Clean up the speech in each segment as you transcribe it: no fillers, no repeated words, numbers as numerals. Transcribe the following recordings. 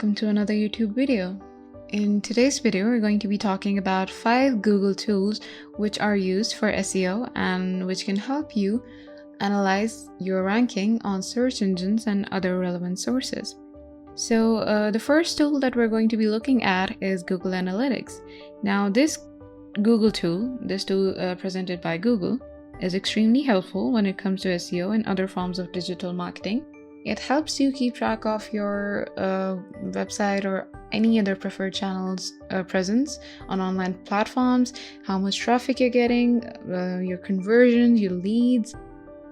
welcome to another YouTube video. In today's video, we're going to be talking about 5 Google tools which are used for SEO and which can help you analyze your ranking on search engines and other relevant sources. So the first tool that we're going to be looking at is Google Analytics. Now this tool presented by Google, is extremely helpful when it comes to SEO and other forms of digital marketing. It helps you keep track of your website or any other preferred channels presence on online platforms, how much traffic you're getting, your conversions, your leads,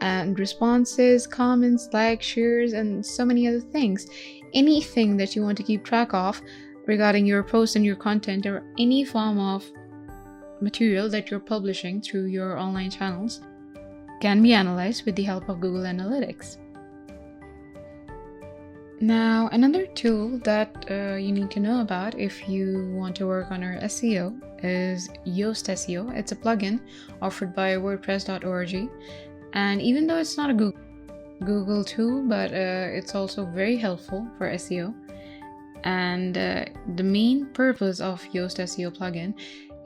and responses, comments, likes, shares, and so many other things. Anything that you want to keep track of regarding your post and your content or any form of material that you're publishing through your online channels can be analyzed with the help of Google Analytics. Now, another tool that you need to know about if you want to work on your SEO is Yoast SEO. It's a plugin offered by WordPress.org, and even though it's not a Google tool, but it's also very helpful for SEO. And the main purpose of Yoast SEO plugin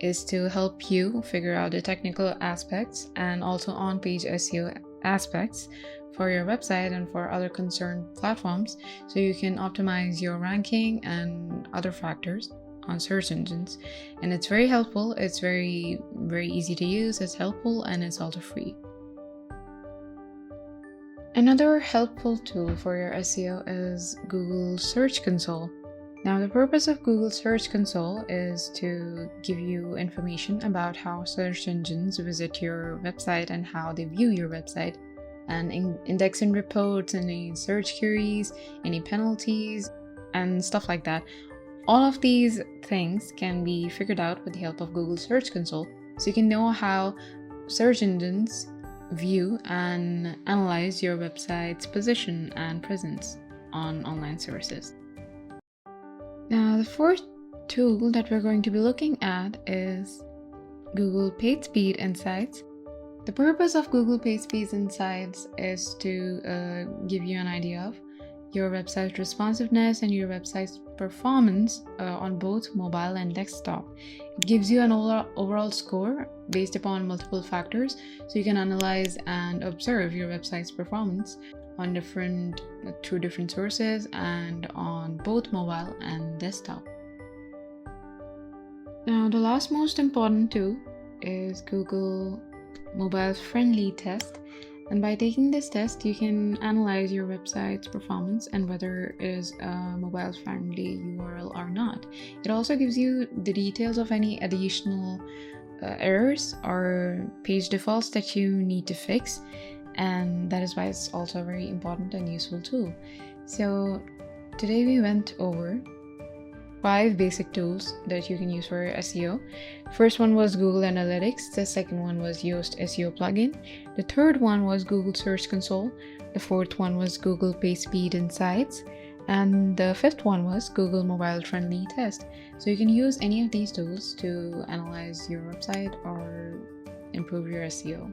is to help you figure out the technical aspects and also on-page SEO aspects for your website and for other concerned platforms, so you can optimize your ranking and other factors on search engines. And it's very helpful, it's very easy to use, it's helpful, and it's also free. Another helpful tool for your SEO is Google Search Console. Now, the purpose of Google Search Console is to give you information about how search engines visit your website and how they view your website, and indexing reports, any search queries, any penalties, and stuff like that. All of these things can be figured out with the help of Google Search Console, so you can know how search engines view and analyze your website's position and presence on online sources. Now, the fourth tool that we're going to be looking at is Google PageSpeed Insights. The purpose of Google PageSpeed Insights is to give you an idea of your website's responsiveness and your website's performance on both mobile and desktop. It gives you an overall score based upon multiple factors, so you can analyze and observe your website's performance on through different sources and on both mobile and desktop. Now, the last most important tool is Google MobileFriendly test, and by taking this test you can analyze your website's performance and whether it is a mobile-friendly URL or not. It also gives you the details of any additional errors or page defaults that you need to fix, and that is why it's also a very important and useful tool. So today we went over 5 basic tools that you can use for SEO. First one was Google Analytics, the second one was Yoast SEO plugin, the third one was Google Search Console, the fourth one was Google PageSpeed Insights, and the fifth one was Google MobileFriendly test. So you can use any of these tools to analyze your website or improve your SEO.